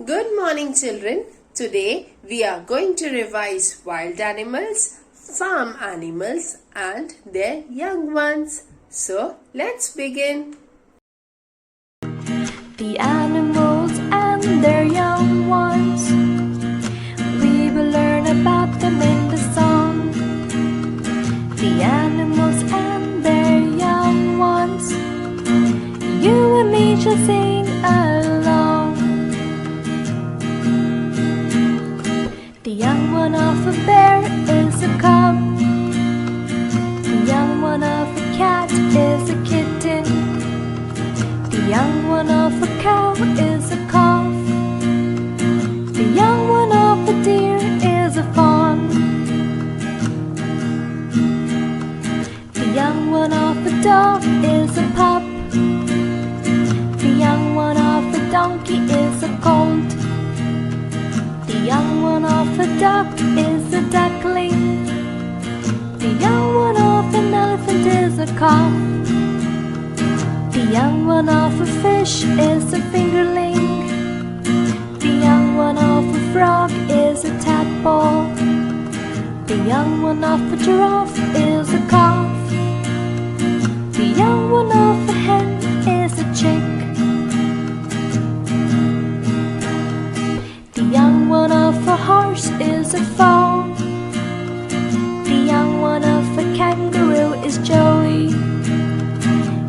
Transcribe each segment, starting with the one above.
Good morning, children. Today we are going to revise wild animals, farm animals, and their young ones. So let's begin. The animals and their young ones, we will learn about them in the song. The animals and their young ones, you and me shall sing along. The young one of a bear is a cub. The young one of a cat is a kitten. The young one of a cow is a calf. The young one of a deer is a fawn. The young one of a dog is a pup. The young one of a donkey is a colt. The young one of a duck is a duckling. The young one of an elephant is a calf. The young one of a fish is a fingerling. The young one of a frog is a tadpole. The young one of a giraffe is a calf. The young one of a hen is a chick. The young one of a horse is a foal. The young one of a kangaroo is Joey.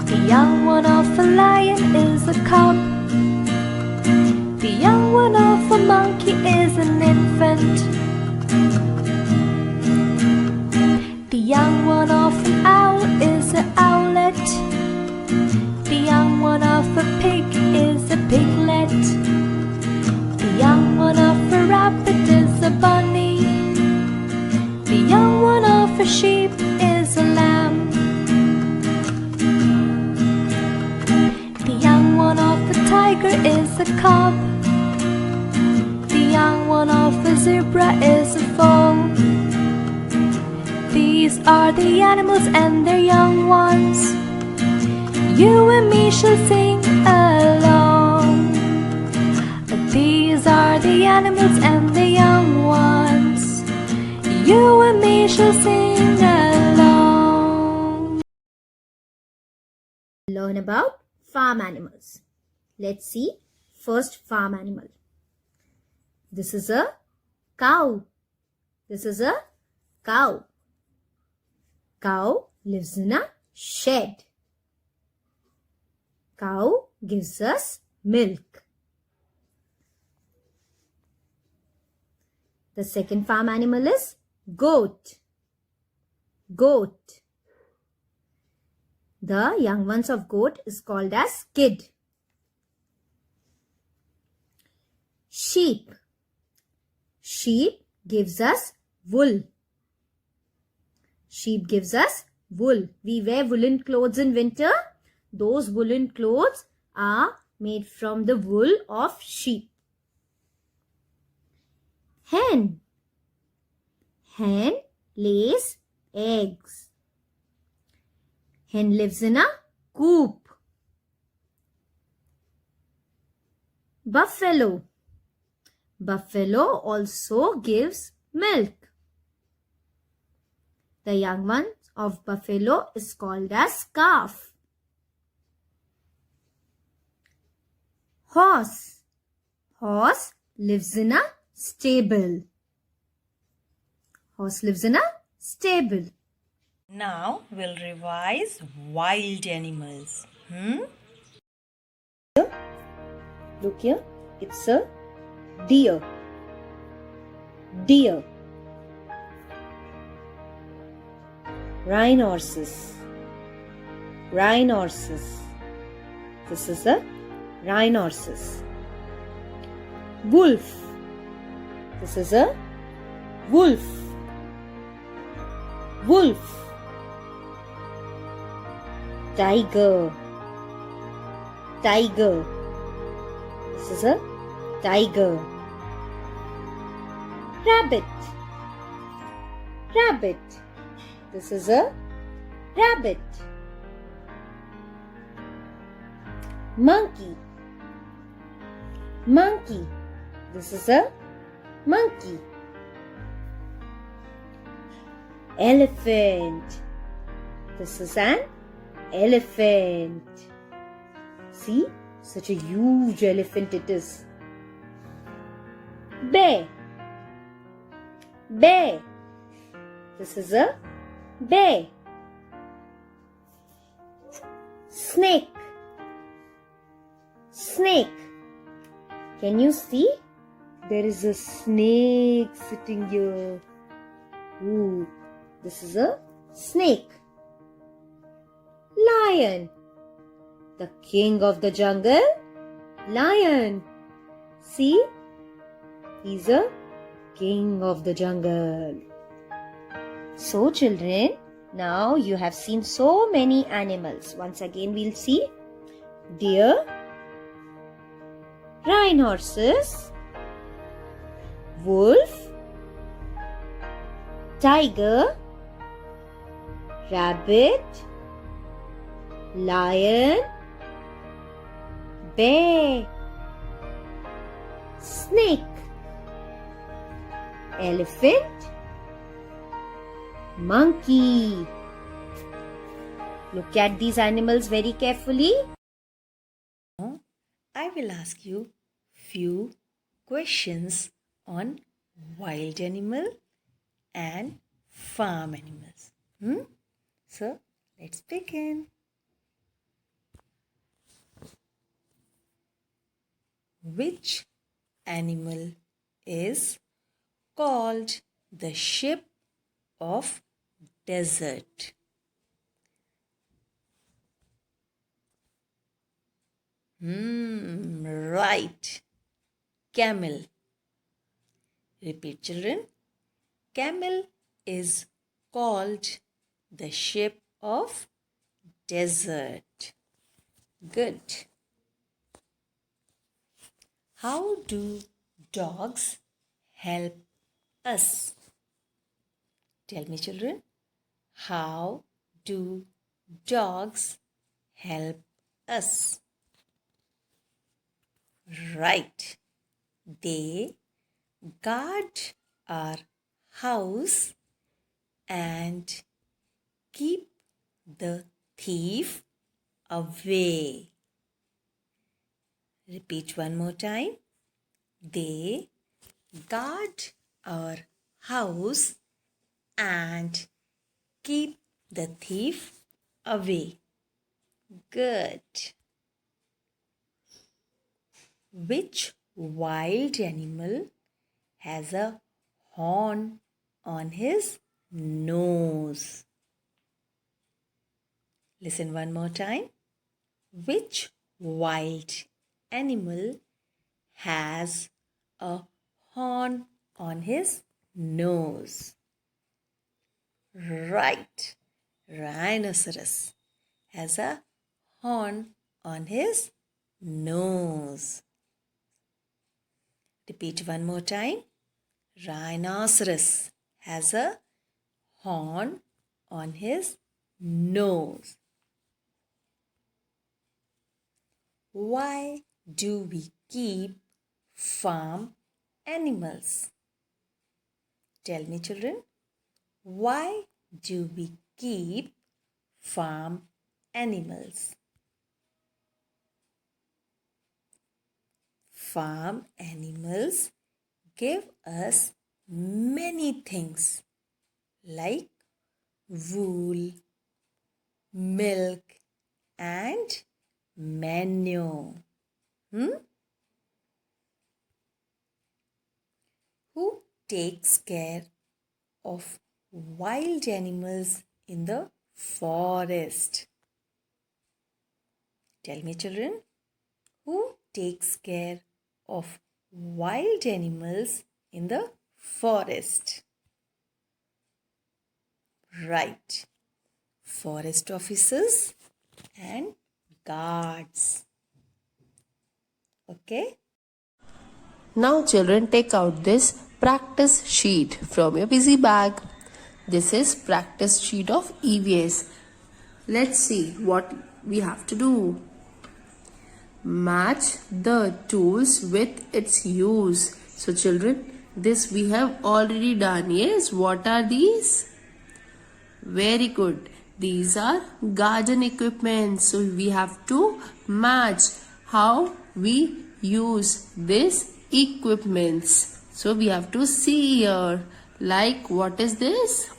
The young one of a lion is a cub. The young one of a monkey is an infant. The young one of an owl is an owlet. The young one of a pig is a piglet. The young one of a rabbit is a bunny. The young one of a sheep is a lamb. The young one of a tiger is a cub. The young one of a zebra is a foal. These are the animals and their young ones. You and me shall sing along. These are the animals and the young ones. You and me shall sing along. Learn about farm animals. Let's see first farm animal. This is a cow. This is a cow. Cow lives in a shed. Cow gives us milk. The second farm animal is goat. Goat. The young ones of goat is called as kid. Sheep. Sheep gives us wool. Sheep gives us wool. We wear woolen clothes in winter. Those woolen clothes are made from the wool of sheep. Hen. Hen lays eggs. Hen lives in a coop. Buffalo. Buffalo also gives milk. The young one of buffalo is called as calf. Horse. Horse lives in a stable. Horse lives in a stable. Now we'll revise wild animals. Look here, it's a deer. Deer. Rhinoceros. Rhinoceros. This is a rhinoceros. Wolf. This is a wolf. Wolf. Tiger. Tiger. This is a tiger. Rabbit. Rabbit. This is a rabbit. Monkey. Monkey. This is a monkey. Elephant. This is an elephant. See, such a huge elephant it is. Bear. Bear. This is a bear. Snake. Snake. Can you see? There is a snake sitting here. Ooh, this is a snake. Lion. The king of the jungle. Lion. See? He's a king of the jungle. So children, now you have seen so many animals. Once again we'll see deer, rhinoceros, wolf, tiger, rabbit, lion, bear, snake, elephant, monkey. Look at these animals very carefully. Now, I will ask you few questions on wild animal and farm animals. So, let's begin. Which animal is called the sheep of desert? Right. Camel. Repeat, children. Camel is called the sheep of desert. Good. How do dogs help us? Tell me, children. How do dogs help us? Right. They guard our house and keep the thief away. Repeat one more time. They guard our house and keep the thief away. Good. Which wild animal has a horn on his nose? Listen one more time. Which wild animal has a horn on his nose? Right. Rhinoceros has a horn on his nose. Repeat one more time. Rhinoceros has a horn on his nose. Why do we keep farm animals? Tell me, children. Why do we keep farm animals? Farm animals give us many things like wool, milk, and manure. Who takes care of wild animals in the forest? Tell me, children, who takes care of wild animals in the forest? Right. Forest officers and guards. Okay? Now children, take out this practice sheet from your busy bag. This is practice sheet of EVS. Let's see what we have to do. Match the tools with its use. So children, this we have already done. Yes, what are these? Very good. These are garden equipment. So we have to match how we use these equipments. So we have to see here. Like, what is this?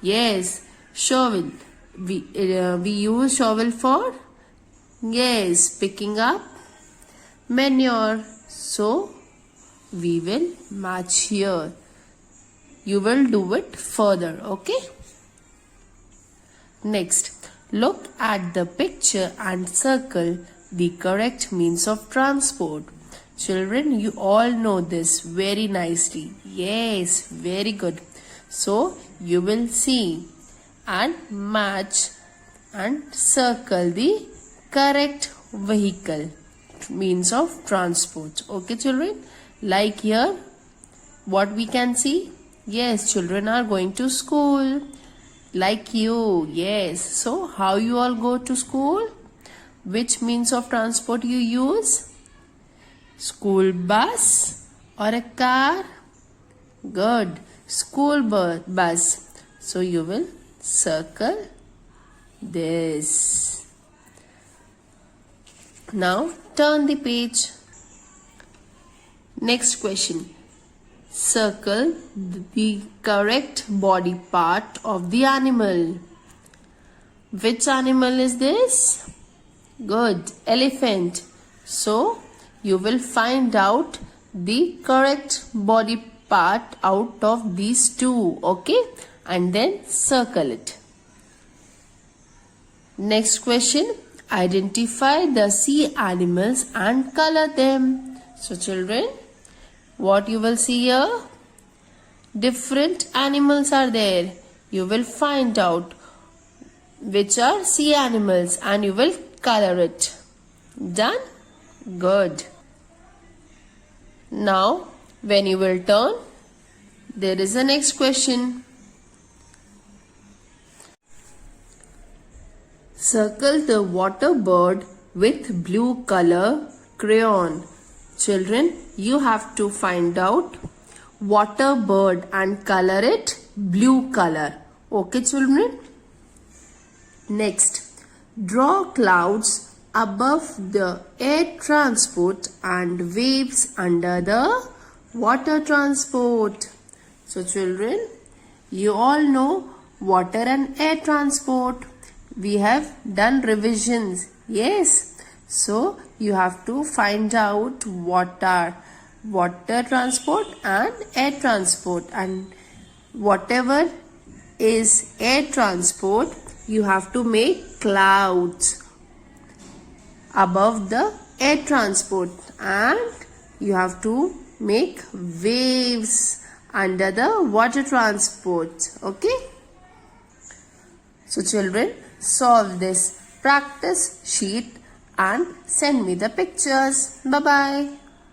Yes, shovel. We use shovel for, yes, picking up manure. So we will match here. You will do it further, okay? Next, look at the picture and circle the correct means of transport. Children, you all know this very nicely. Yes, very good. So you will see and match and circle the correct vehicle, means of transport. Okay children, like here what we can see, yes, children are going to school like you. Yes, so how you all go to school? Which means of transport you use? School bus or a car? Good, school bus. So you will circle this. Now turn the page. Next question. Circle the correct body part of the animal. Which animal is this? Good, elephant. So you will find out the correct body part out of these two, okay? And then circle it. Next question. Identify the sea animals and color them. So children, what you will see here? Different animals are there. You will find out which are sea animals and you will color it. Done? Good. Now, when you will turn, there is a next question. Circle the water bird with blue color crayon. Children, you have to find out water bird and color it blue color. Okay children? Next, draw clouds above the air transport and waves under the water transport. So children, you all know water and air transport. We have done revisions. Yes. So you have to find out what are water transport and air transport, and whatever is air transport, you have to make clouds above the air transport and you have to make waves under the water transport. Okay? So children, solve this practice sheet and send me the pictures. Bye bye.